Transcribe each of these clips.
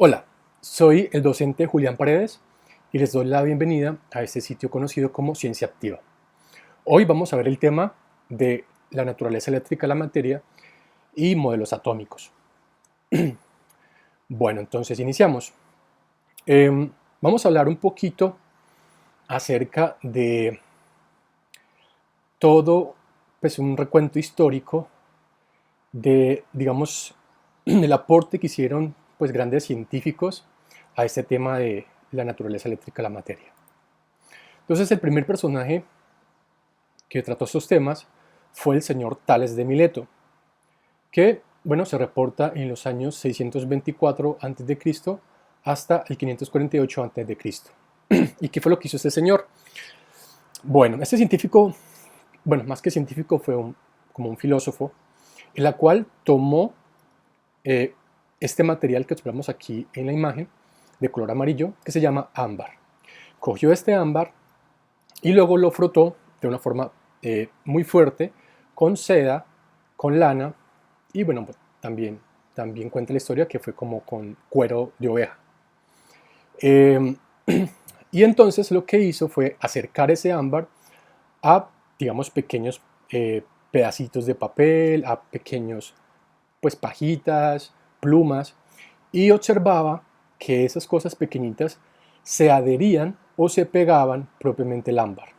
Hola, soy el docente Julián Paredes y les doy la bienvenida a este sitio conocido como Ciencia Activa. Hoy vamos a ver el tema de la naturaleza eléctrica de la materia y modelos atómicos. Bueno, entonces iniciamos. Vamos a hablar un poquito acerca de todo, pues un recuento histórico de, digamos, el aporte que hicieron pues grandes científicos a este tema de la naturaleza eléctrica de la materia. Entonces el primer personaje que trató estos temas fue el señor Tales de Mileto, que bueno, se reporta en los años 624 a.C. hasta el 548 a.C. ¿Y qué fue lo que hizo este señor? Bueno, este científico, bueno, más que científico, fue como un filósofo, en la cual tomó eh, este material que observamos aquí en la imagen, de color amarillo, que se llama ámbar. Cogió este ámbar y luego lo frotó de una forma muy fuerte con seda, con lana y bueno, pues, también cuenta la historia que fue como con cuero de oveja. Eh, y entonces lo que hizo fue acercar ese ámbar a, digamos, pequeños pedacitos de papel, a pequeños, pues, pajitas, plumas, y observaba que esas cosas pequeñitas se adherían o se pegaban propiamente al ámbar.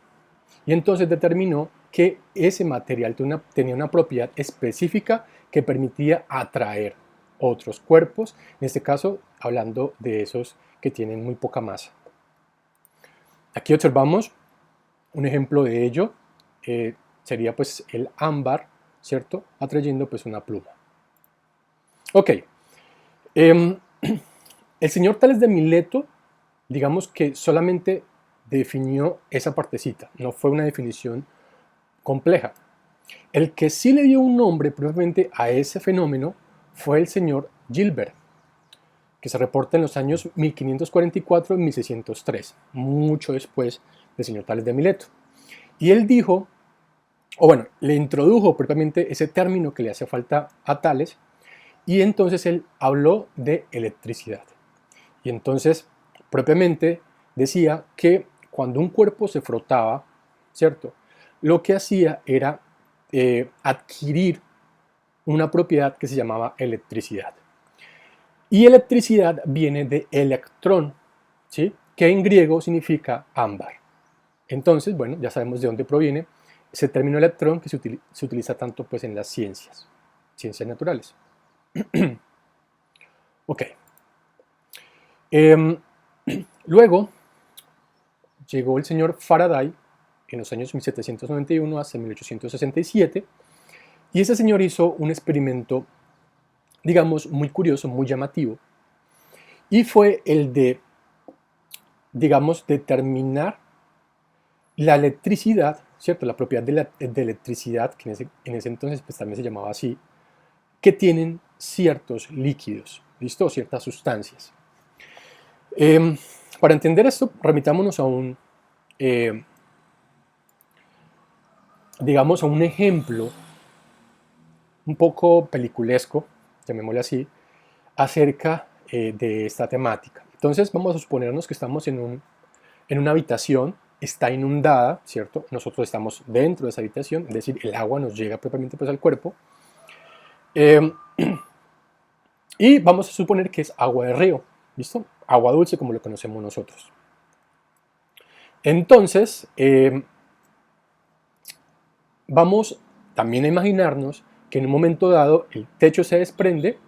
Y entonces determinó que ese material tenía una propiedad específica que permitía atraer otros cuerpos, en este caso hablando de esos que tienen muy poca masa. Aquí observamos un ejemplo de ello, sería pues el ámbar, ¿cierto? Atrayendo pues una pluma. Ok, eh, el señor Tales de Mileto, digamos que solamente definió esa partecita, no fue una definición compleja. El que sí le dio un nombre propiamente a ese fenómeno fue el señor Gilbert, que se reporta en los años 1544 y 1603, mucho después del señor Tales de Mileto. Y él dijo, o bueno, le introdujo propiamente ese término que le hacía falta a Tales, y entonces él habló de electricidad. Y entonces, propiamente, decía que cuando un cuerpo se frotaba, ¿cierto? Lo que hacía era adquirir una propiedad que se llamaba electricidad. Y electricidad viene de electrón, ¿sí? Que en griego significa ámbar. Entonces, bueno, ya sabemos de dónde proviene ese término electrón que se utiliza tanto pues, en las ciencias naturales. Ok. Eh, luego llegó el señor Faraday en los años 1791 hasta 1867 y ese señor hizo un experimento, digamos, muy curioso, muy llamativo, y fue el de, digamos, determinar la electricidad, ¿cierto? La propiedad de electricidad, que en ese entonces pues, también se llamaba así, que tienen ciertos líquidos, ¿listo? Ciertas sustancias. Eh, para entender esto, remitámonos a eh, digamos, a un ejemplo un poco peliculesco, llamémosle así, acerca de esta temática. Entonces vamos a suponernos que estamos en una habitación, está inundada, ¿cierto? Nosotros estamos dentro de esa habitación, es decir, el agua nos llega propiamente pues, al cuerpo. Eh, y vamos a suponer que es agua de río, ¿listo? Agua dulce como lo conocemos nosotros. Entonces, vamos también a imaginarnos que en un momento dado el techo se desprende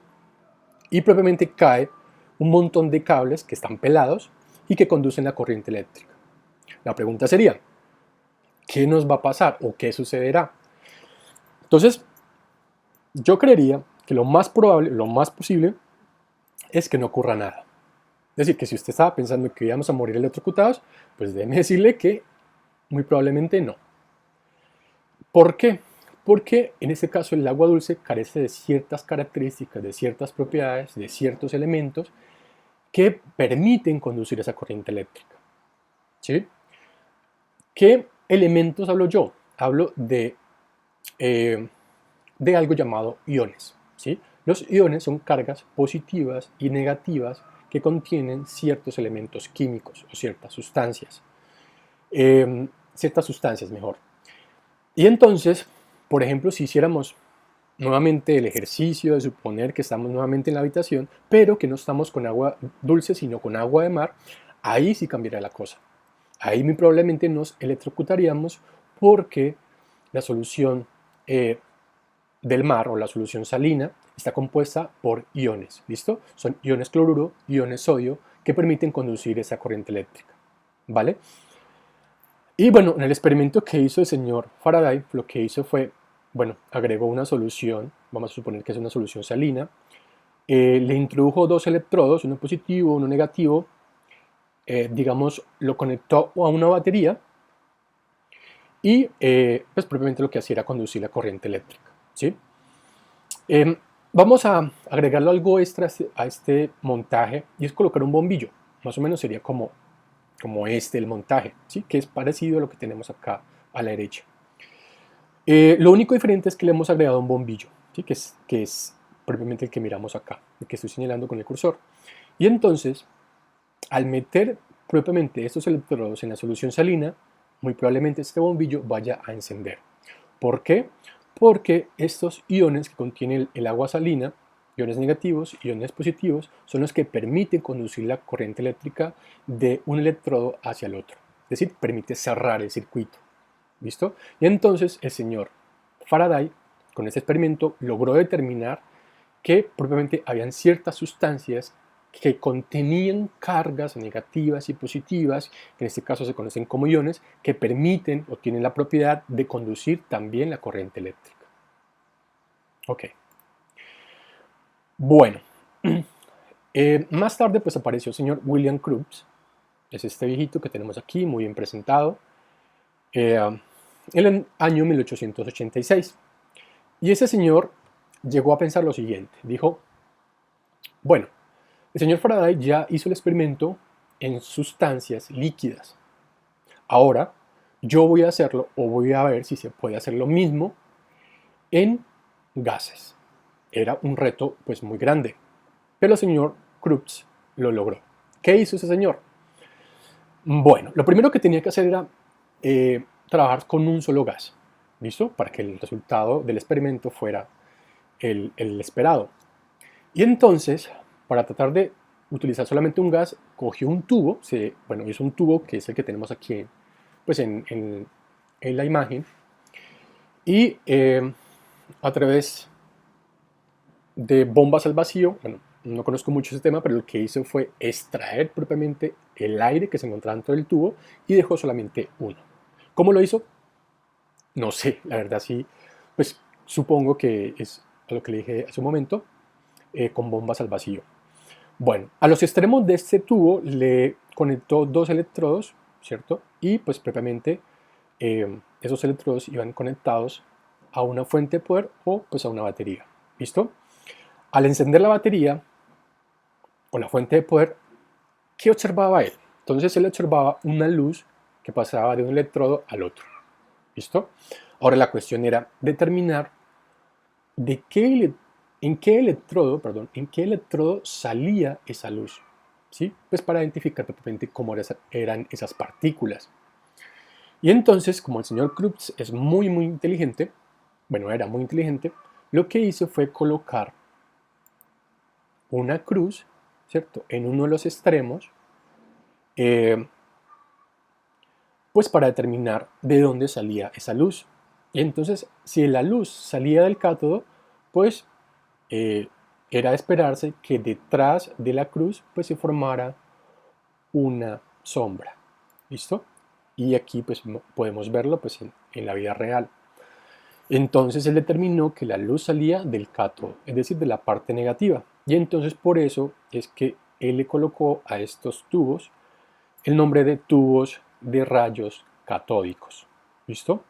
y propiamente cae un montón de cables que están pelados y que conducen la corriente eléctrica. La pregunta sería, ¿qué nos va a pasar o qué sucederá? Entonces, yo creería que lo más probable, lo más posible, es que no ocurra nada. Es decir, que si usted estaba pensando que íbamos a morir electrocutados, pues déjeme decirle que muy probablemente no. ¿Por qué? Porque en este caso el agua dulce carece de ciertas características, de ciertas propiedades, de ciertos elementos que permiten conducir esa corriente eléctrica. ¿Sí? ¿Qué elementos hablo yo? Hablo de algo llamado iones. ¿Sí? Los iones son cargas positivas y negativas que contienen ciertos elementos químicos o ciertas sustancias. Ciertas sustancias mejor. Y entonces, por ejemplo, si hiciéramos nuevamente el ejercicio de suponer que estamos nuevamente en la habitación, pero que no estamos con agua dulce, sino con agua de mar, ahí sí cambiaría la cosa. Ahí muy probablemente nos electrocutaríamos porque la solución del mar o la solución salina está compuesta por iones, ¿listo? Son iones cloruro, iones sodio, que permiten conducir esa corriente eléctrica, ¿vale? Y bueno, en el experimento que hizo el señor Faraday, lo que hizo fue, bueno, agregó una solución, vamos a suponer que es una solución salina, le introdujo dos electrodos, uno positivo, uno negativo, digamos, lo conectó a una batería y pues propiamente lo que hacía era conducir la corriente eléctrica, ¿sí? Vamos a agregarle algo extra a este montaje y es colocar un bombillo, más o menos sería como el montaje, ¿sí? Que es parecido a lo que tenemos acá a la derecha. Lo único diferente es que le hemos agregado un bombillo, ¿sí? que es propiamente el que miramos acá, el que estoy señalando con el cursor. Y entonces, al meter propiamente estos electrodos en la solución salina, muy probablemente este bombillo vaya a encender. ¿Por qué? Porque estos iones que contiene el agua salina, iones negativos, iones positivos, son los que permiten conducir la corriente eléctrica de un electrodo hacia el otro. Es decir, permite cerrar el circuito. ¿Listo? Y entonces el señor Faraday, con este experimento, logró determinar que propiamente habían ciertas sustancias que contenían cargas negativas y positivas, que en este caso se conocen como iones, que permiten o tienen la propiedad de conducir también la corriente eléctrica. Ok. Bueno, más tarde pues apareció el señor William Crookes, es este viejito que tenemos aquí, muy bien presentado, en el año 1886. Y ese señor llegó a pensar lo siguiente, dijo, bueno, el señor Faraday ya hizo el experimento en sustancias líquidas. Ahora yo voy a hacerlo o voy a ver si se puede hacer lo mismo en gases. Era un reto pues muy grande, pero el señor Crookes lo logró. ¿Qué hizo ese señor? Bueno, lo primero que tenía que hacer era trabajar con un solo gas, ¿listo? Para que el resultado del experimento fuera el esperado. Y entonces, para tratar de utilizar solamente un gas, cogió un tubo, bueno, es un tubo que es el que tenemos aquí pues en la imagen, y a través de bombas al vacío, bueno, no conozco mucho ese tema, pero lo que hizo fue extraer propiamente el aire que se encontraba dentro del tubo y dejó solamente uno. ¿Cómo lo hizo? No sé, la verdad sí, pues supongo que es a lo que le dije hace un momento, con bombas al vacío. Bueno, a los extremos de este tubo le conectó dos electrodos, ¿cierto? Y pues propiamente esos electrodos iban conectados a una fuente de poder o pues a una batería, ¿listo? Al encender la batería o la fuente de poder, ¿qué observaba él? Entonces él observaba una luz que pasaba de un electrodo al otro, ¿listo? Ahora la cuestión era determinar en qué electrodo salía esa luz, ¿sí? Pues para identificar propiamente cómo eran esas partículas. Y entonces, como el señor Crookes es muy inteligente, bueno, era muy inteligente, lo que hizo fue colocar una cruz, ¿cierto?, en uno de los extremos, pues para determinar de dónde salía esa luz. Y entonces, si la luz salía del cátodo, pues era de esperarse que detrás de la cruz pues se formara una sombra, ¿listo? Y aquí pues podemos verlo pues en la vida real. Entonces él determinó que la luz salía del cátodo, es decir, de la parte negativa. Y entonces por eso es que él le colocó a estos tubos el nombre de tubos de rayos catódicos, ¿listo?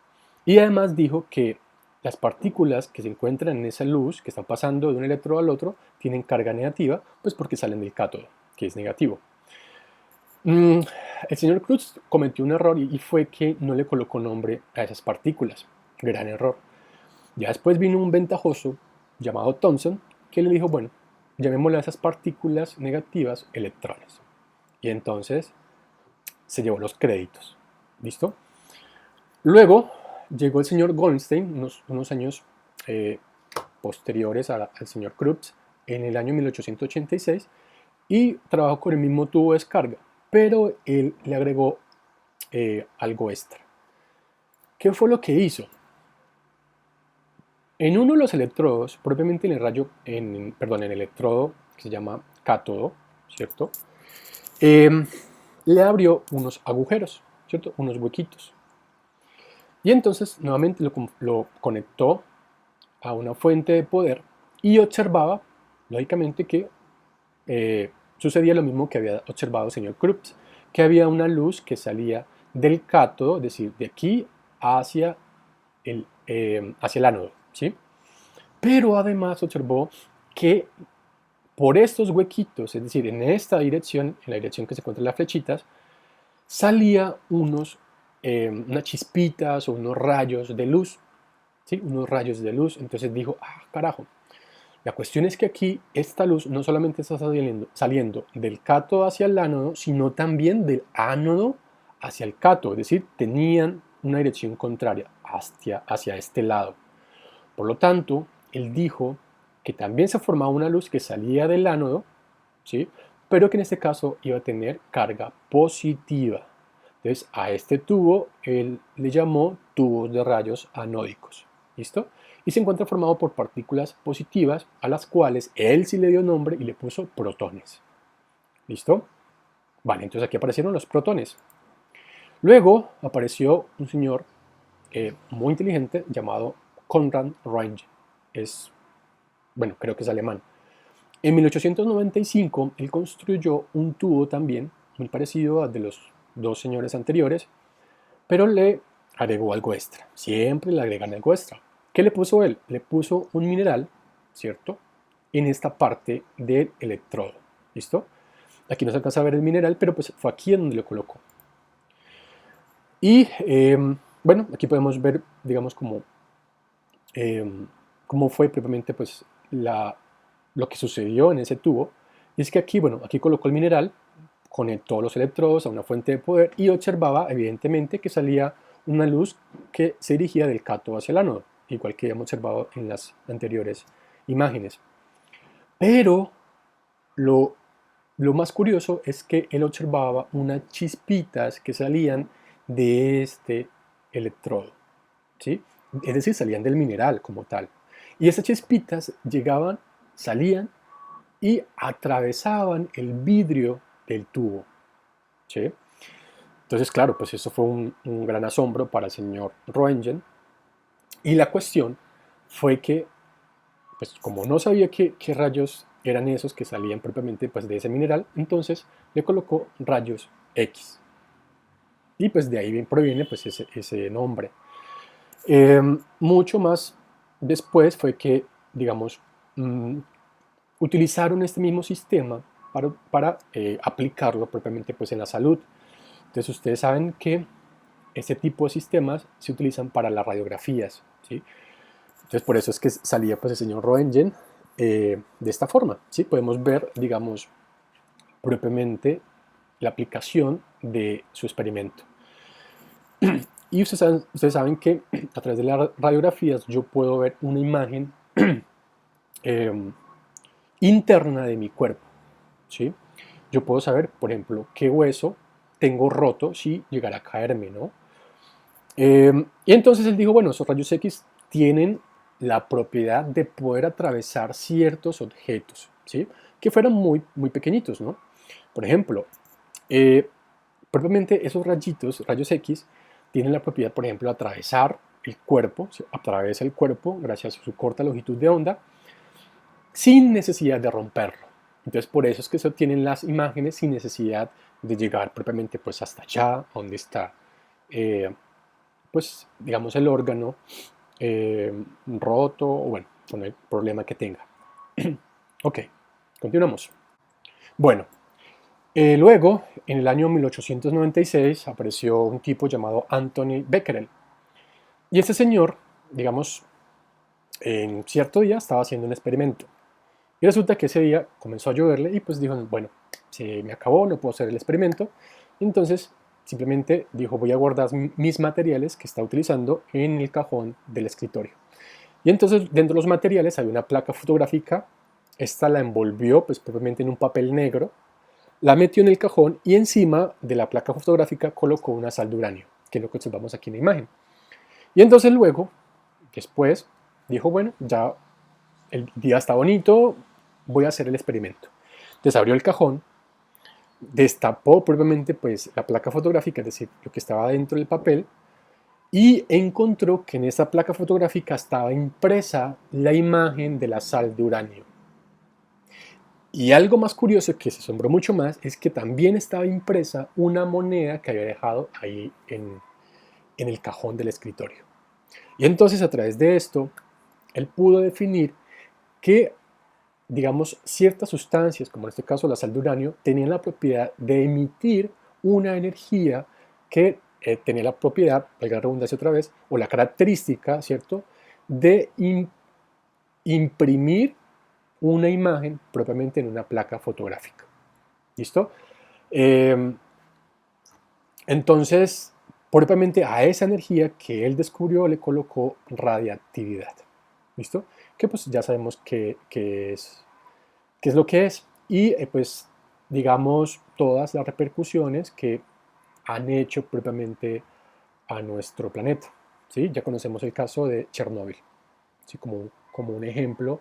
Y además dijo que las partículas que se encuentran en esa luz que están pasando de un electrodo al otro tienen carga negativa, pues porque salen del cátodo, que es negativo. El señor Crookes cometió un error y fue que no le colocó nombre a esas partículas. Gran error. Ya después vino un ventajoso llamado Thomson que le dijo, bueno, llamémosle a esas partículas negativas electrones. Y entonces se llevó los créditos. ¿Listo? Luego llegó el señor Goldstein, unos años posteriores al señor Krupps, en el año 1886, y trabajó con el mismo tubo de descarga, pero él le agregó algo extra. ¿Qué fue lo que hizo? En uno de los electrodos, propiamente en el electrodo que se llama cátodo, ¿cierto? Le abrió unos agujeros, ¿cierto? Unos huequitos. Y entonces nuevamente lo conectó a una fuente de poder y observaba, lógicamente, que sucedía lo mismo que había observado el señor Krupps, que había una luz que salía del cátodo, es decir, de aquí hacia el ánodo, ¿sí? Pero además observó que por estos huequitos, es decir, en esta dirección, en la dirección que se encuentran las flechitas, salía unas chispitas o unos rayos de luz, ¿sí? Unos rayos de luz. Entonces dijo, ah, carajo, la cuestión es que aquí esta luz no solamente está saliendo del cátodo hacia el ánodo, sino también del ánodo hacia el cátodo, es decir, tenían una dirección contraria hacia este lado. Por lo tanto, él dijo que también se formaba una luz que salía del ánodo, ¿sí? Pero que en este caso iba a tener carga positiva. Entonces, a este tubo él le llamó tubos de rayos anódicos. ¿Listo? Y se encuentra formado por partículas positivas a las cuales él sí le dio nombre y le puso protones. ¿Listo? Vale, entonces aquí aparecieron los protones. Luego apareció un señor muy inteligente llamado Konrad Röntgen. Bueno, creo que es alemán. En 1895 él construyó un tubo también muy parecido al de los dos señores anteriores, pero le agregó algo extra. Siempre le agregan algo extra. ¿Qué le puso él? Le puso un mineral, ¿cierto? En esta parte del electrodo. ¿Listo? Aquí no se alcanza a ver el mineral, pero pues fue aquí en donde lo colocó. Y bueno, aquí podemos ver, digamos, cómo fue propiamente pues lo que sucedió en ese tubo. Y es que aquí, bueno, aquí colocó el mineral, conectó los electrodos a una fuente de poder y observaba evidentemente que salía una luz que se dirigía del cátodo hacia el ánodo, igual que habíamos observado en las anteriores imágenes. Pero lo más curioso es que él observaba unas chispitas que salían de este electrodo, ¿sí? Es decir, salían del mineral como tal. Y esas chispitas salían y atravesaban el vidrio del tubo, ¿sí? Entonces, claro, pues eso fue un gran asombro para el señor Röntgen. Y la cuestión fue que, pues como no sabía qué rayos eran esos que salían propiamente pues, de ese mineral, entonces le colocó rayos X. Y pues de ahí bien proviene pues ese nombre. Mucho más después fue que, digamos, utilizaron este mismo sistema para aplicarlo propiamente pues, en la salud. Entonces ustedes saben que este tipo de sistemas se utilizan para las radiografías, ¿sí? Entonces por eso es que salía pues, el señor Röntgen de esta forma, ¿sí? Podemos ver, digamos, propiamente la aplicación de su experimento. Y ustedes saben que a través de las radiografías yo puedo ver una imagen interna de mi cuerpo, ¿sí? Yo puedo saber, por ejemplo, qué hueso tengo roto si llegara a caerme, ¿no? Y entonces él dijo, bueno, esos rayos X tienen la propiedad de poder atravesar ciertos objetos, ¿sí? Que fueran muy, muy pequeñitos, ¿no? Por ejemplo, propiamente esos rayos X, tienen la propiedad, por ejemplo, de atravesar el cuerpo, ¿sí? Atraviesa el cuerpo gracias a su corta longitud de onda, sin necesidad de romperlo. Entonces, por eso es que se obtienen las imágenes sin necesidad de llegar propiamente pues hasta allá, donde está, pues, digamos, el órgano roto o, bueno, con el problema que tenga. Ok, continuamos. Bueno, luego, en el año 1896, apareció un tipo llamado Anthony Becquerel. Y este señor, digamos, en cierto día estaba haciendo un experimento. Y resulta que ese día comenzó a lloverle y pues dijo, bueno, se me acabó, no puedo hacer el experimento. Entonces simplemente dijo, voy a guardar mis materiales que está utilizando en el cajón del escritorio. Y entonces dentro de los materiales había una placa fotográfica. Esta la envolvió pues propiamente en un papel negro, la metió en el cajón y encima de la placa fotográfica colocó una sal de uranio, que es lo que observamos aquí en la imagen. Y entonces luego, después, dijo, bueno, ya el día está bonito, voy a hacer el experimento. Entonces abrió el cajón, destapó propiamente pues la placa fotográfica, es decir, lo que estaba dentro del papel, y encontró que en esa placa fotográfica estaba impresa la imagen de la sal de uranio. Y algo más curioso que se asombró mucho más es que también estaba impresa una moneda que había dejado ahí en el cajón del escritorio. Y entonces a través de esto, él pudo definir que, digamos, ciertas sustancias, como en este caso la sal de uranio, tenían la propiedad de emitir una energía que tenía la propiedad, valga la redundancia otra vez, o la característica, ¿cierto?, de imprimir una imagen propiamente en una placa fotográfica. ¿Listo? Eh, entonces, propiamente a esa energía que él descubrió le colocó radiactividad. ¿Listo? Que pues ya sabemos qué es lo que es. Y pues digamos todas las repercusiones que han hecho propiamente a nuestro planeta. ¿Sí? Ya conocemos el caso de Chernóbil, ¿sí? como un ejemplo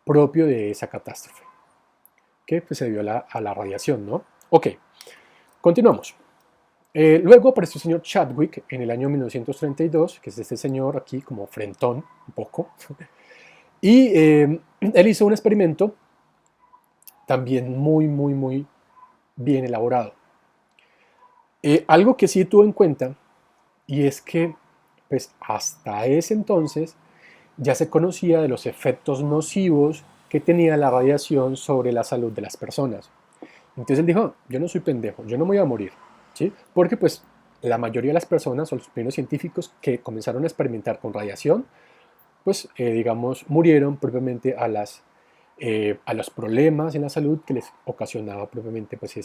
propio de esa catástrofe que pues, se debió a la radiación, ¿no? Ok, continuamos. Luego apareció el señor Chadwick en el año 1932, que es este señor aquí como frentón, un poco, y él hizo un experimento también muy bien elaborado. Algo que sí tuvo en cuenta, y es que pues hasta ese entonces ya se conocía de los efectos nocivos que tenía la radiación sobre la salud de las personas. Entonces él dijo, yo no soy pendejo, yo no me voy a morir, ¿sí? Porque pues la mayoría de las personas o los primeros científicos que comenzaron a experimentar con radiación, pues digamos, murieron propiamente a los problemas en la salud que les ocasionaba propiamente pues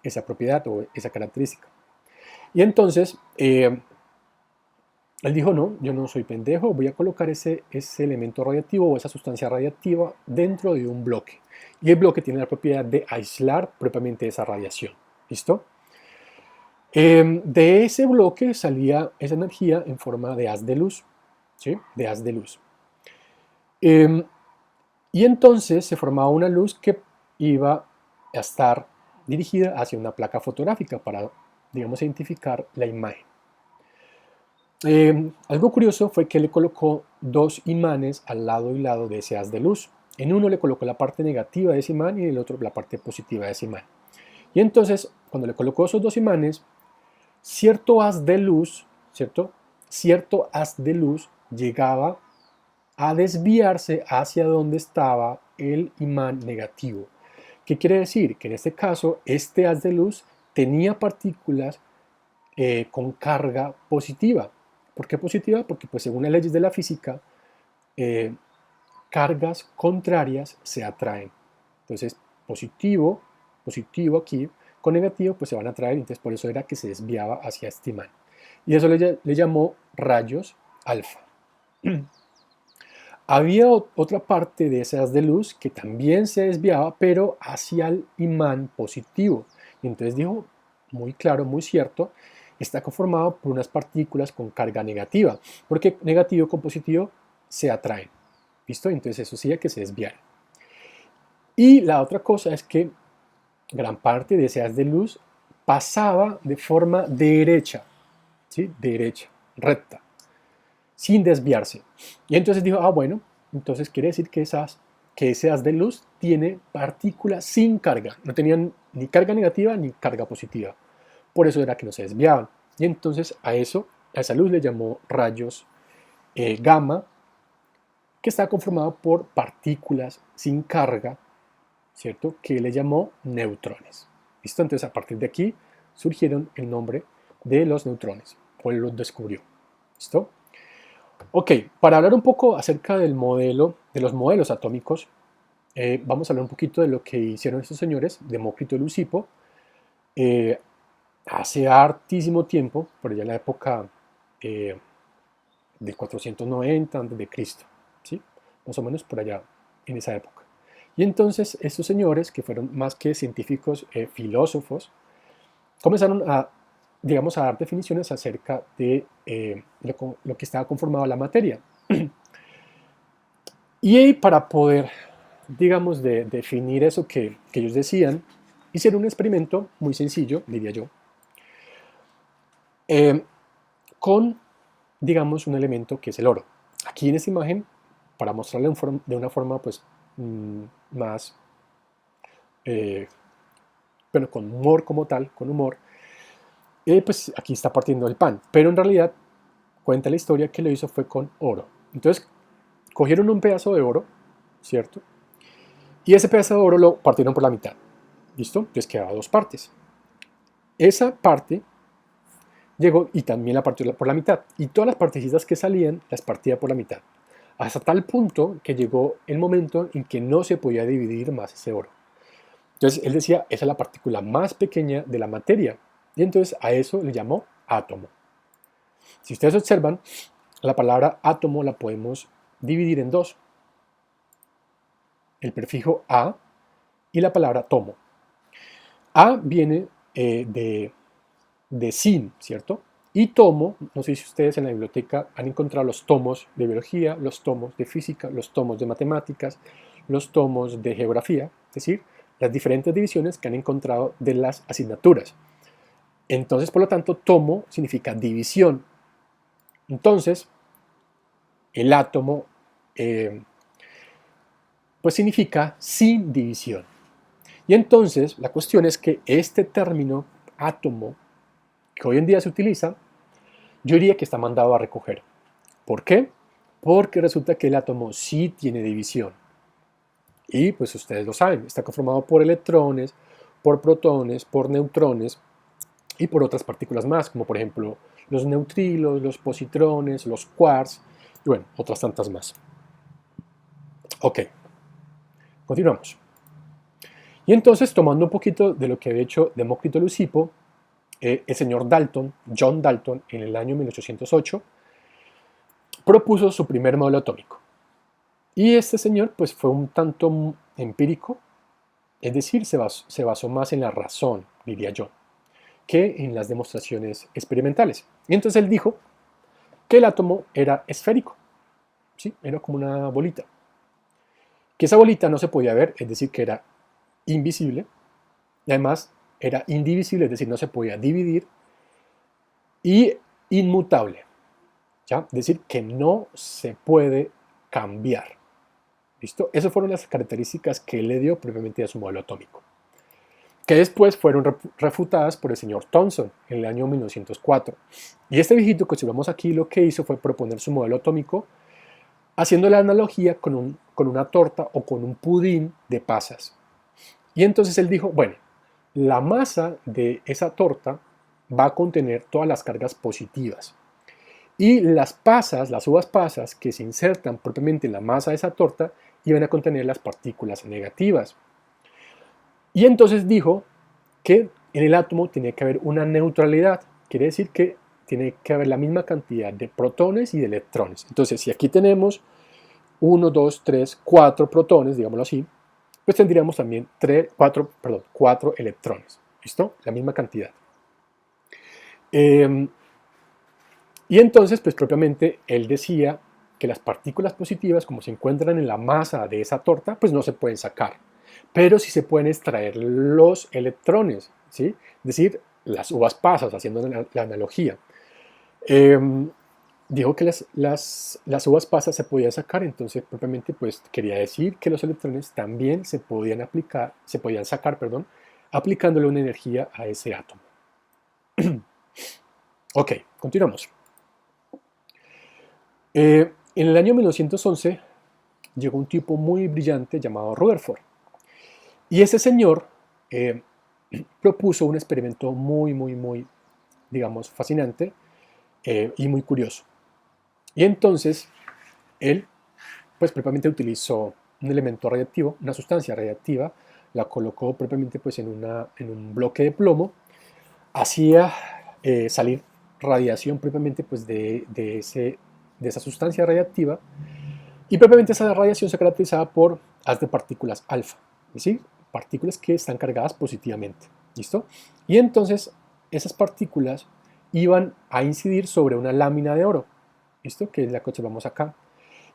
esa propiedad o esa característica. Y entonces él dijo, no, yo no soy pendejo, voy a colocar ese elemento radiactivo o esa sustancia radiactiva dentro de un bloque. Y el bloque tiene la propiedad de aislar propiamente esa radiación. ¿Listo? De ese bloque salía esa energía en forma de haz de luz. ¿Sí? De haz de luz. Y entonces se formaba una luz que iba a estar dirigida hacia una placa fotográfica para, digamos, identificar la imagen. Algo curioso fue que le colocó dos imanes al lado y lado de ese haz de luz. En uno le colocó la parte negativa de ese imán y en el otro la parte positiva de ese imán. Y entonces, cuando le colocó esos dos imanes, cierto haz de luz, ¿cierto? Cierto haz de luz llegaba a desviarse hacia donde estaba el imán negativo. ¿Qué quiere decir? Que en este caso, este haz de luz tenía partículas con carga positiva. ¿Por qué positiva? Porque pues según las leyes de la física, eh, cargas contrarias se atraen. Entonces, positivo aquí, con negativo pues se van a atraer, entonces por eso era que se desviaba hacia este imán. Y eso le llamó rayos alfa. Había otra parte de ese haz de luz que también se desviaba, pero hacia el imán positivo. Y entonces dijo, muy claro, muy cierto, está conformado por unas partículas con carga negativa, porque negativo con positivo se atraen. ¿Listo? Entonces eso sí que se desviara. Y la otra cosa es que gran parte de ese haz de luz pasaba de forma derecha, ¿sí? Derecha, recta, sin desviarse. Y entonces dijo, bueno, entonces quiere decir que ese haz de luz tiene partículas sin carga. No tenían ni carga negativa ni carga positiva. Por eso era que no se desviaban. Y entonces a esa luz le llamó rayos gamma, que está conformado por partículas sin carga, ¿cierto? Que le llamó neutrones. ¿Listo? Entonces a partir de aquí surgieron el nombre de los neutrones, o él los descubrió. ¿Listo? Ok, para hablar un poco acerca del modelo, de los modelos atómicos, vamos a hablar un poquito de lo que hicieron estos señores, Demócrito y Leucipo, eh, hace hartísimo tiempo, por allá en la época eh, de 490 a.C., ¿sí? Más o menos por allá en esa época. Y entonces estos señores, que fueron más que científicos, filósofos, comenzaron a, digamos, a dar definiciones acerca de lo que estaba conformado la materia. Y para poder, digamos, definir eso que ellos decían, hicieron un experimento muy sencillo, diría yo, eh, con, digamos, un elemento que es el oro. Aquí en esta imagen, para mostrarle de una forma pues, más, eh, bueno, con humor como tal, con humor, pues aquí está partiendo el pan. Pero en realidad, cuenta la historia que lo hizo fue con oro. Entonces, cogieron un pedazo de oro, ¿cierto? Y ese pedazo de oro lo partieron por la mitad. ¿Listo? Entonces quedaba dos partes. Esa parte llegó y también la partió por la mitad. Y todas las partecitas que salían las partía por la mitad. Hasta tal punto que llegó el momento en que no se podía dividir más ese oro. Entonces él decía, esa es la partícula más pequeña de la materia. Y entonces a eso le llamó átomo. Si ustedes observan, la palabra átomo la podemos dividir en dos. El prefijo a y la palabra tomo. A viene de sin, ¿cierto? Y tomo, no sé si ustedes en la biblioteca han encontrado los tomos de biología, los tomos de física, los tomos de matemáticas, los tomos de geografía, es decir, las diferentes divisiones que han encontrado de las asignaturas. Entonces, por lo tanto, tomo significa división. Entonces, el átomo, pues significa sin división. Y entonces, la cuestión es que este término átomo, que hoy en día se utiliza, yo diría que está mandado a recoger. ¿Por qué? Porque resulta que el átomo sí tiene división. Y pues ustedes lo saben, está conformado por electrones, por protones, por neutrones y por otras partículas más, como por ejemplo los neutrinos, los positrones, los quarks y bueno, otras tantas más. Ok, continuamos. Y entonces, tomando un poquito de lo que había hecho Demócrito Leucipo, el señor Dalton, John Dalton, en el año 1808, propuso su primer modelo atómico. Y este señor pues fue un tanto empírico, es decir, se basó más en la razón, diría yo, que en las demostraciones experimentales. Y entonces él dijo que el átomo era esférico, ¿sí? Era como una bolita. Que esa bolita no se podía ver, es decir, que era invisible, y además era indivisible, es decir, no se podía dividir, y inmutable, ¿ya? Es decir, que no se puede cambiar. ¿Listo? Esas fueron las características que él le dio previamente a su modelo atómico, que después fueron refutadas por el señor Thomson en el año 1904. Y este viejito que observamos aquí lo que hizo fue proponer su modelo atómico haciendo la analogía con una torta o con un pudín de pasas. Y entonces él dijo, bueno, la masa de esa torta va a contener todas las cargas positivas. Y las pasas, las uvas pasas que se insertan propiamente en la masa de esa torta, iban a contener las partículas negativas. Y entonces dijo que en el átomo tenía que haber una neutralidad, quiere decir que tiene que haber la misma cantidad de protones y de electrones. Entonces, si aquí tenemos 1, 2, 3, 4 protones, digámoslo así, pues tendríamos también 4 electrones. ¿Listo? La misma cantidad. Y entonces, pues propiamente, él decía que las partículas positivas, como se encuentran en la masa de esa torta, pues no se pueden sacar. Pero sí se pueden extraer los electrones, ¿sí? Es decir, las uvas pasas, haciendo la analogía. Dijo que las uvas pasas se podían sacar, entonces propiamente pues quería decir que los electrones también se podían sacar, perdón, aplicándole una energía a ese átomo. Ok, continuamos. En el año 1911 llegó un tipo muy brillante llamado Rutherford. Y ese señor propuso un experimento muy, digamos, fascinante y muy curioso. Y entonces él, pues propiamente utilizó un elemento radiactivo, una sustancia radiactiva, la colocó propiamente pues, en un bloque de plomo, hacía salir radiación propiamente pues, de esa sustancia radiactiva, y propiamente esa radiación se caracterizaba por haz de partículas alfa, es decir, partículas que están cargadas positivamente. ¿Listo? Y entonces esas partículas iban a incidir sobre una lámina de oro, ¿listo? Que es la que observamos acá.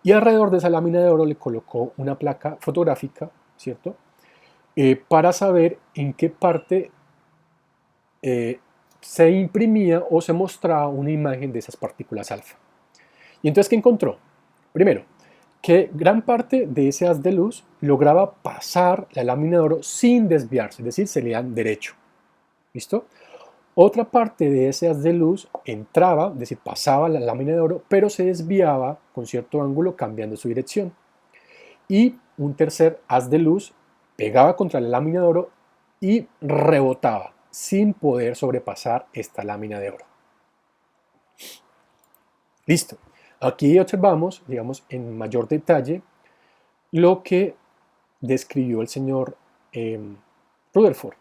Y alrededor de esa lámina de oro le colocó una placa fotográfica, ¿cierto? Para saber en qué parte se imprimía o se mostraba una imagen de esas partículas alfa. Y entonces, ¿qué encontró? Primero, que gran parte de ese haz de luz lograba pasar la lámina de oro sin desviarse, es decir, se leían derecho. ¿Listo? Otra parte de ese haz de luz entraba, es decir, pasaba la lámina de oro, pero se desviaba con cierto ángulo cambiando su dirección. Y un tercer haz de luz pegaba contra la lámina de oro y rebotaba sin poder sobrepasar esta lámina de oro. Listo. Aquí observamos, digamos, en mayor detalle lo que describió el señor Rutherford,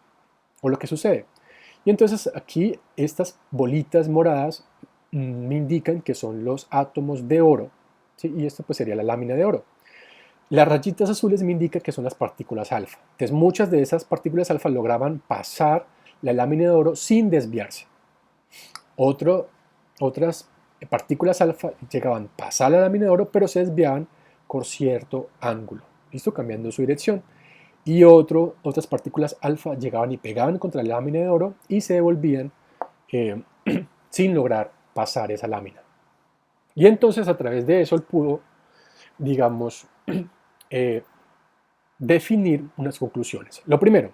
o lo que sucede. Y entonces aquí estas bolitas moradas me indican que son los átomos de oro, ¿sí? Y esto pues sería la lámina de oro. Las rayitas azules me indican que son las partículas alfa. Entonces muchas de esas partículas alfa lograban pasar la lámina de oro sin desviarse. Otras partículas alfa llegaban a pasar la lámina de oro, pero se desviaban con cierto ángulo, ¿listo? Cambiando su dirección. Y otras partículas alfa llegaban y pegaban contra la lámina de oro y se devolvían sin lograr pasar esa lámina. Y entonces a través de eso él pudo, digamos, definir unas conclusiones. Lo primero,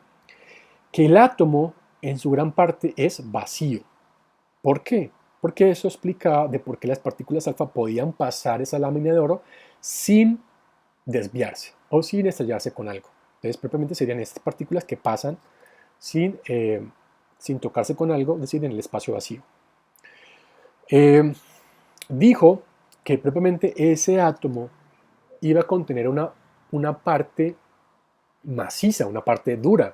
que el átomo en su gran parte es vacío. ¿Por qué? Porque eso explicaba de por qué las partículas alfa podían pasar esa lámina de oro sin desviarse o sin estallarse con algo. Entonces, propiamente serían estas partículas que pasan sin tocarse con algo, es decir, en el espacio vacío. Dijo que propiamente ese átomo iba a contener una parte maciza, una parte dura,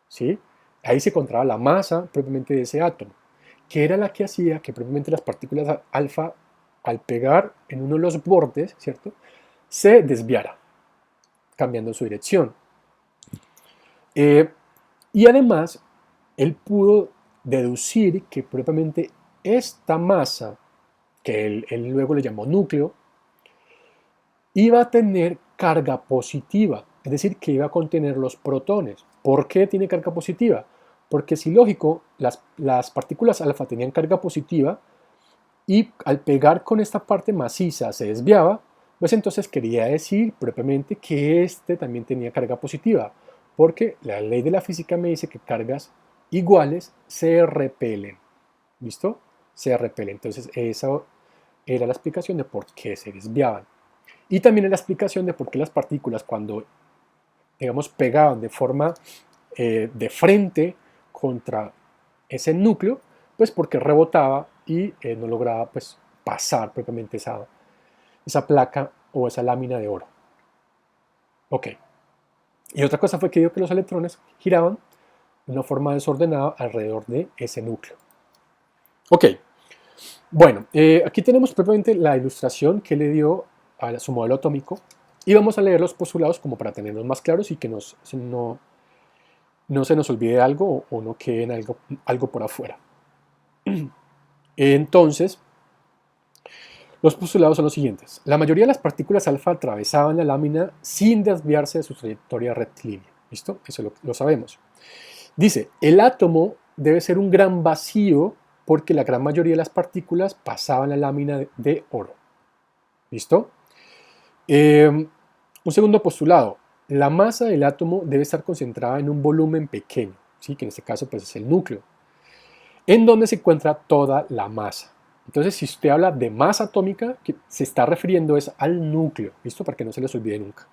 ¿sí? Ahí se encontraba la masa propiamente de ese átomo, que era la que hacía que propiamente las partículas alfa, al pegar en uno de los bordes, ¿cierto?, se desviara, cambiando su dirección. Y además, él pudo deducir que propiamente esta masa, que él luego le llamó núcleo, iba a tener carga positiva, es decir, que iba a contener los protones. ¿Por qué tiene carga positiva? Porque si lógico, las partículas alfa tenían carga positiva y al pegar con esta parte maciza se desviaba, pues entonces quería decir propiamente que este también tenía carga positiva, porque la ley de la física me dice que cargas iguales se repelen. ¿Listo? Se repelen. Entonces esa era la explicación de por qué se desviaban. Y también la explicación de por qué las partículas cuando, digamos, pegaban de forma de frente contra ese núcleo, pues porque rebotaba y no lograba pues, pasar propiamente esa placa o esa lámina de oro. Ok. Y otra cosa fue que dijo que los electrones giraban de una forma desordenada alrededor de ese núcleo. Ok. Bueno, aquí tenemos propiamente la ilustración que le dio a su modelo atómico y vamos a leer los postulados como para tenerlos más claros y que no se nos olvide algo o no quede en algo por afuera. Entonces, los postulados son los siguientes. La mayoría de las partículas alfa atravesaban la lámina sin desviarse de su trayectoria rectilínea. ¿Listo? Eso lo sabemos. Dice, el átomo debe ser un gran vacío porque la gran mayoría de las partículas pasaban la lámina de oro. ¿Listo? Un segundo postulado. La masa del átomo debe estar concentrada en un volumen pequeño, ¿sí? Que en este caso pues, es el núcleo, en donde se encuentra toda la masa. Entonces, si usted habla de masa atómica, que se está refiriendo es al núcleo, ¿listo? Para que no se les olvide nunca.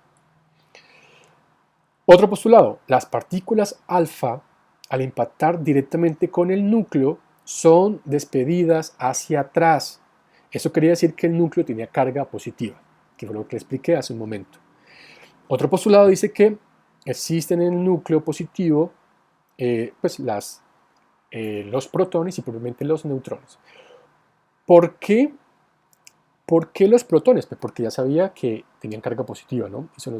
Otro postulado, las partículas alfa, al impactar directamente con el núcleo, son despedidas hacia atrás. Eso quería decir que el núcleo tenía carga positiva, que fue lo que le expliqué hace un momento. Otro postulado dice que existen en el núcleo positivo pues los protones y probablemente los neutrones. ¿Por qué? ¿Por qué los protones? Pues porque ya sabía que tenían carga positiva, ¿no? Y son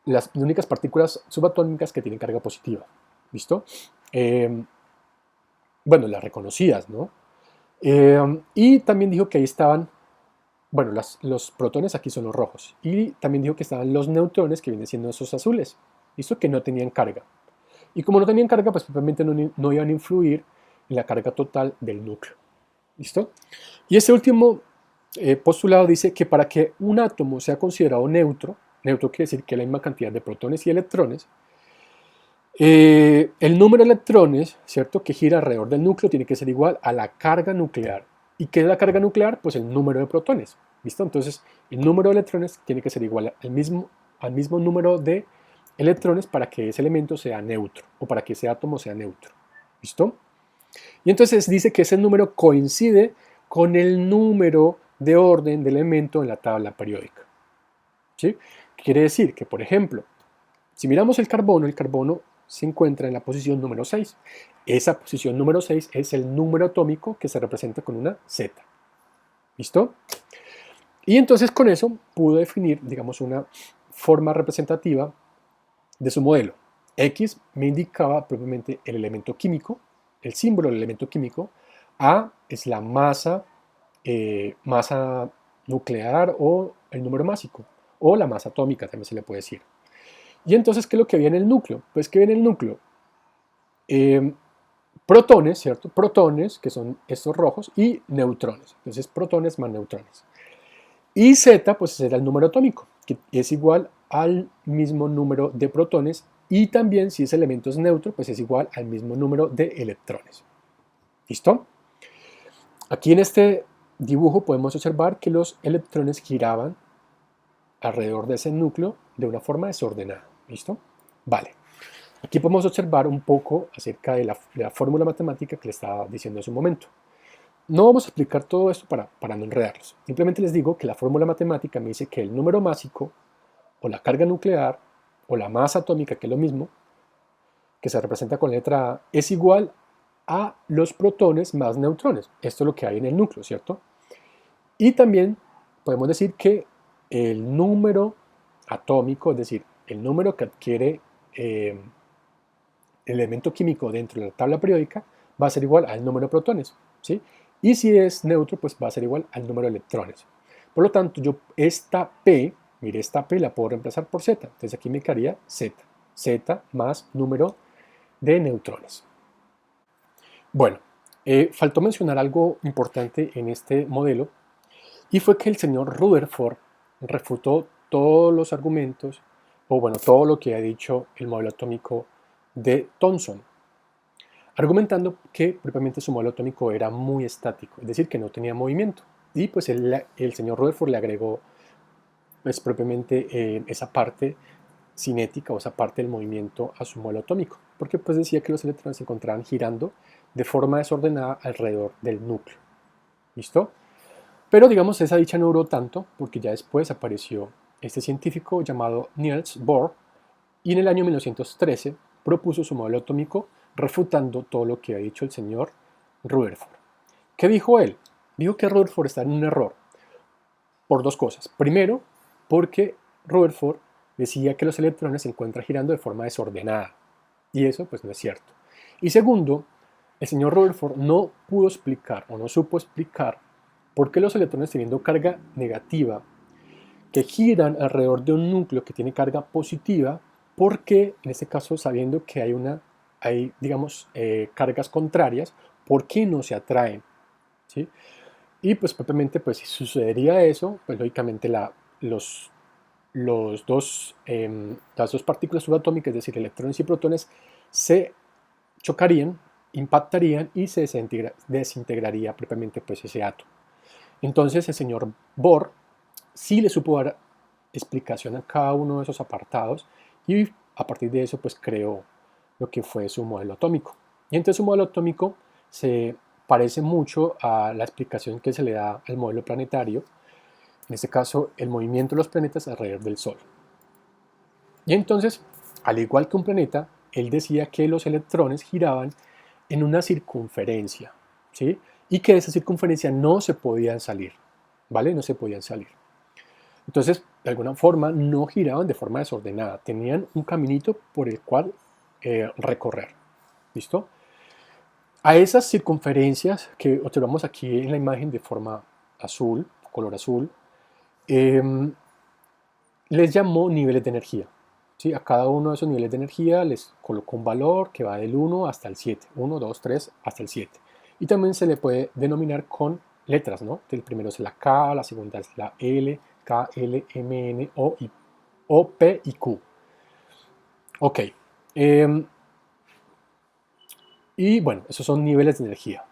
las únicas partículas subatómicas que tienen carga positiva. ¿Listo? Bueno, las reconocidas, ¿no? Y también dijo que ahí estaban, bueno, los protones aquí son los rojos. Y también dijo que estaban los neutrones, que vienen siendo esos azules. ¿Listo? Que no tenían carga. Y como no tenían carga, pues probablemente no iban a influir en la carga total del núcleo. ¿Listo? Y este último postulado dice que para que un átomo sea considerado neutro, neutro quiere decir que hay la misma cantidad de protones y electrones, el número de electrones, ¿cierto?, que gira alrededor del núcleo tiene que ser igual a la carga nuclear. ¿Y qué es la carga nuclear? Pues el número de protones. ¿Listo? Entonces, el número de electrones tiene que ser igual al mismo número de electrones para que ese elemento sea neutro o para que ese átomo sea neutro. ¿Listo? Y entonces dice que ese número coincide con el número de orden del elemento en la tabla periódica. ¿Sí? Quiere decir que, por ejemplo, si miramos el carbono se encuentra en la posición número 6. Esa posición número 6 es el número atómico que se representa con una Z. ¿Listo? Y entonces con eso pudo definir, digamos, una forma representativa de su modelo. X me indicaba propiamente el elemento químico, el símbolo del elemento químico. A es la masa nuclear o el número másico, o la masa atómica también se le puede decir. Y entonces, ¿qué es lo que viene en el núcleo? Pues que viene en el núcleo protones, ¿cierto? Protones, que son estos rojos, y neutrones. Entonces, protones más neutrones. Y Z, pues será el número atómico, que es igual al mismo número de protones, y también si ese elemento es neutro, pues es igual al mismo número de electrones. ¿Listo? Aquí en este dibujo podemos observar que los electrones giraban alrededor de ese núcleo de una forma desordenada. ¿Listo? Vale. Aquí podemos observar un poco acerca de la fórmula matemática que les estaba diciendo hace un momento. No vamos a explicar todo esto para no enredarlos. Simplemente les digo que la fórmula matemática me dice que el número másico, o la carga nuclear, o la masa atómica, que es lo mismo, que se representa con letra A, es igual a los protones más neutrones. Esto es lo que hay en el núcleo, ¿cierto? Y también podemos decir que el número atómico, es decir, el número que adquiere el elemento químico dentro de la tabla periódica, va a ser igual al número de protones, ¿sí? Y si es neutro, pues va a ser igual al número de electrones. Por lo tanto, yo esta P, mire, esta P la puedo reemplazar por Z. Entonces aquí me quedaría Z. Z más número de neutrones. Bueno, faltó mencionar algo importante en este modelo, y fue que el señor Rutherford refutó todos los argumentos, o bueno, todo lo que ha dicho el modelo atómico de Thomson, argumentando que propiamente su modelo atómico era muy estático, es decir, que no tenía movimiento. Y pues el señor Rutherford le agregó pues propiamente esa parte cinética o esa parte del movimiento a su modelo atómico, porque pues decía que los electrones se encontraban girando de forma desordenada alrededor del núcleo. ¿Listo? Pero digamos, esa dicha no duró tanto, porque ya después apareció este científico llamado Niels Bohr, y en el año 1913 propuso su modelo atómico refutando todo lo que había dicho el señor Rutherford. ¿Qué dijo él? Dijo que Rutherford está en un error por dos cosas. Primero, porque Rutherford decía que los electrones se encuentran girando de forma desordenada, y eso pues no es cierto. Y segundo, el señor Rutherford no pudo explicar o no supo explicar por qué los electrones teniendo carga negativa que giran alrededor de un núcleo que tiene carga positiva, porque en este caso sabiendo que hay digamos, cargas contrarias, ¿por qué no se atraen? ¿Sí? Y pues propiamente, pues si sucedería eso, pues lógicamente las dos partículas subatómicas, es decir, electrones y protones, se chocarían, impactarían y se desintegraría propiamente pues ese átomo. Entonces el señor Bohr sí le supo dar explicación a cada uno de esos apartados, y a partir de eso pues creó lo que fue su modelo atómico. Y entonces su modelo atómico se parece mucho a la explicación que se le da al modelo planetario, en este caso el movimiento de los planetas alrededor del Sol. Y entonces, al igual que un planeta, él decía que los electrones giraban en una circunferencia, ¿sí? Y que de esa circunferencia no se podían salir, ¿vale? No se podían salir. Entonces, de alguna forma, no giraban de forma desordenada, tenían un caminito por el cual recorrer, ¿listo? A esas circunferencias que observamos aquí en la imagen de forma azul, color azul, eh, les llamó niveles de energía. ¿Sí? A cada uno de esos niveles de energía les colocó un valor que va del 1 hasta el 7. 1, 2, 3 hasta el 7. Y también se le puede denominar con letras, ¿no? El primero es la K, la segunda es la L, K, L, M, N, O, P y Q. Ok. Y bueno, esos son niveles de energía.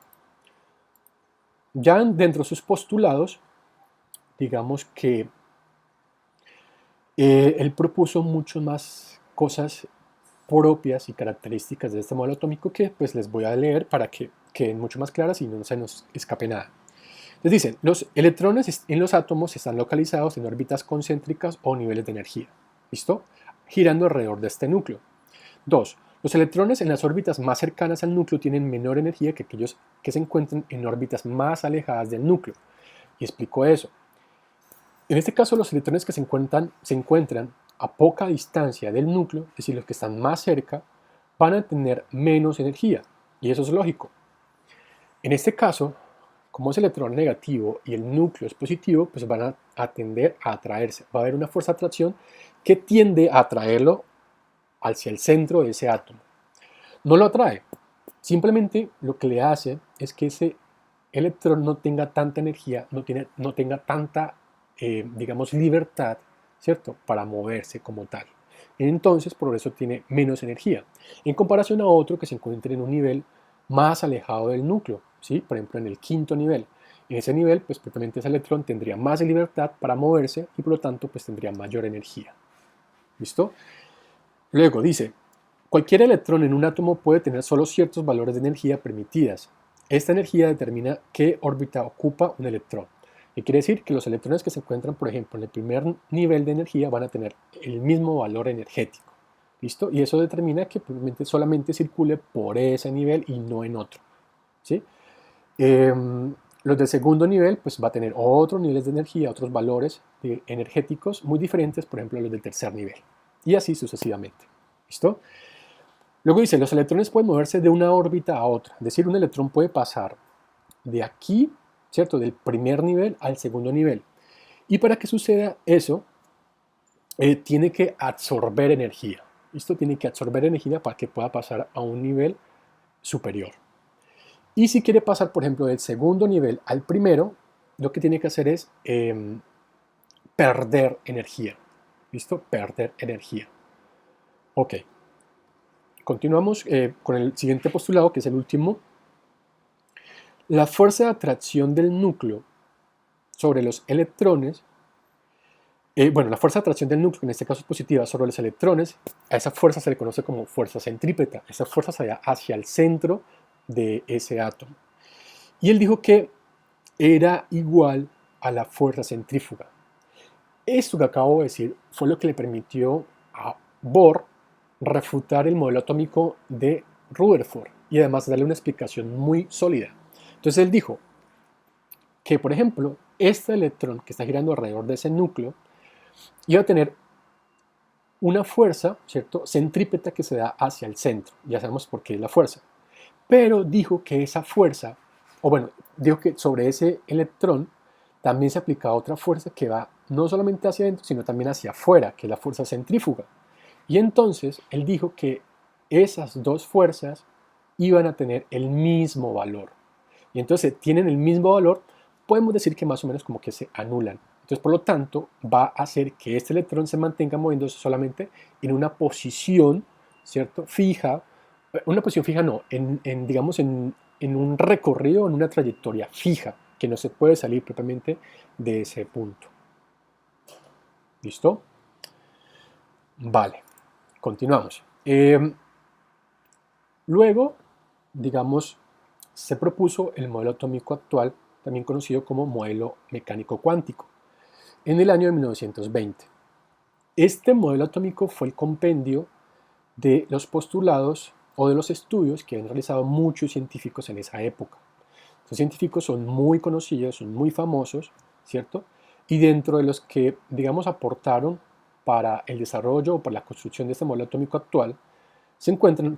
Ya dentro de sus postulados, digamos que él propuso mucho más cosas propias y características de este modelo atómico que pues les voy a leer para que queden mucho más claras y no se nos escape nada. Les dicen, los electrones en los átomos están localizados en órbitas concéntricas o niveles de energía, ¿listo? Girando alrededor de este núcleo. 2. Los electrones en las órbitas más cercanas al núcleo tienen menor energía que aquellos que se encuentran en órbitas más alejadas del núcleo. Y explico eso. En este caso, los electrones que se encuentran a poca distancia del núcleo, es decir, los que están más cerca, van a tener menos energía. Y eso es lógico. En este caso, como es el electrón negativo y el núcleo es positivo, pues van a tender a atraerse. Va a haber una fuerza de atracción que tiende a atraerlo hacia el centro de ese átomo. No lo atrae. Simplemente lo que le hace es que ese electrón no tenga tanta energía, no tenga tanta, digamos, libertad, ¿cierto?, para moverse como tal. Entonces, por eso tiene menos energía, en comparación a otro que se encuentre en un nivel más alejado del núcleo, ¿sí? Por ejemplo, en el quinto nivel. En ese nivel, pues propiamente ese electrón tendría más libertad para moverse y por lo tanto, pues tendría mayor energía. ¿Listo? Luego dice, cualquier electrón en un átomo puede tener solo ciertos valores de energía permitidas. Esta energía determina qué órbita ocupa un electrón. ¿Qué quiere decir? Que los electrones que se encuentran, por ejemplo, en el primer nivel de energía van a tener el mismo valor energético. ¿Listo? Y eso determina que solamente circule por ese nivel y no en otro. ¿Sí? Los del segundo nivel pues va a tener otros niveles de energía, otros valores energéticos muy diferentes, por ejemplo, los del tercer nivel. Y así sucesivamente. ¿Listo? Luego dice, los electrones pueden moverse de una órbita a otra. Es decir, un electrón puede pasar de aquí, ¿cierto? Del primer nivel al segundo nivel. Y para que suceda eso, tiene que absorber energía. Esto tiene que absorber energía para que pueda pasar a un nivel superior. Y si quiere pasar, por ejemplo, del segundo nivel al primero, lo que tiene que hacer es perder energía. ¿Listo? Perder energía. Ok. Continuamos con el siguiente postulado, que es el último. La fuerza de atracción del núcleo sobre los electrones, la fuerza de atracción del núcleo, en este caso es positiva, sobre los electrones, a esa fuerza se le conoce como fuerza centrípeta. Esa fuerza se da hacia el centro de ese átomo. Y él dijo que era igual a la fuerza centrífuga. Esto que acabo de decir fue lo que le permitió a Bohr refutar el modelo atómico de Rutherford y además darle una explicación muy sólida. Entonces él dijo que, por ejemplo, este electrón que está girando alrededor de ese núcleo iba a tener una fuerza, ¿cierto?, centrípeta que se da hacia el centro. Ya sabemos por qué es la fuerza. Pero dijo que esa fuerza, dijo que sobre ese electrón también se aplicaba otra fuerza que va no solamente hacia adentro, sino también hacia afuera, que es la fuerza centrífuga. Y entonces él dijo que esas dos fuerzas iban a tener el mismo valor. Y entonces tienen el mismo valor, podemos decir que más o menos como que se anulan. Entonces, por lo tanto, va a hacer que este electrón se mantenga moviéndose solamente en una posición, ¿cierto?, fija. Una posición fija no, digamos en un recorrido, en una trayectoria fija, que no se puede salir propiamente de ese punto. ¿Listo? Vale, continuamos. Luego, digamos, se propuso el modelo atómico actual, también conocido como modelo mecánico cuántico, en el año de 1920. Este modelo atómico fue el compendio de los postulados o de los estudios que han realizado muchos científicos en esa época. Estos científicos son muy conocidos, son muy famosos, ¿cierto? Y dentro de los que, digamos, aportaron para el desarrollo o para la construcción de este modelo atómico actual, se encuentran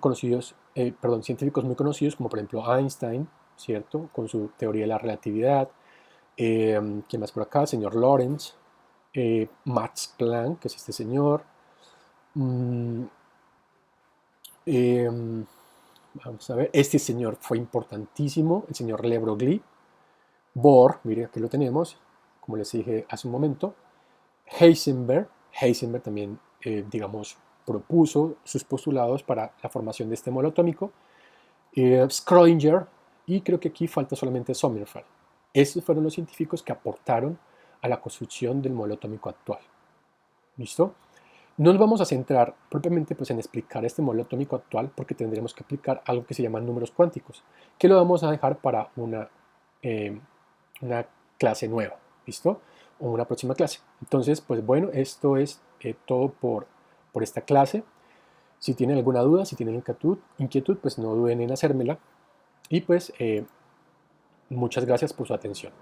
científicos muy conocidos como por ejemplo Einstein, ¿cierto? Con su teoría de la relatividad. ¿Quién más por acá? El señor Lorentz, Max Planck, que es este señor. Mm, eh, Vamos a ver, este señor fue importantísimo, el señor Le Broglie. Bohr, mire, aquí lo tenemos, como les dije hace un momento. Heisenberg también, digamos, propuso sus postulados para la formación de este modelo atómico. Schrödinger, y creo que aquí falta solamente Sommerfeld. Estos fueron los científicos que aportaron a la construcción del modelo atómico actual. ¿Listo? No nos vamos a centrar propiamente pues, en explicar este modelo atómico actual porque tendremos que aplicar algo que se llama números cuánticos, que lo vamos a dejar para una clase nueva, ¿listo? O una próxima clase. Entonces, pues bueno, esto es todo por esta clase. Si tienen alguna duda, si tienen inquietud, pues no duden en hacérmela. Y pues muchas gracias por su atención.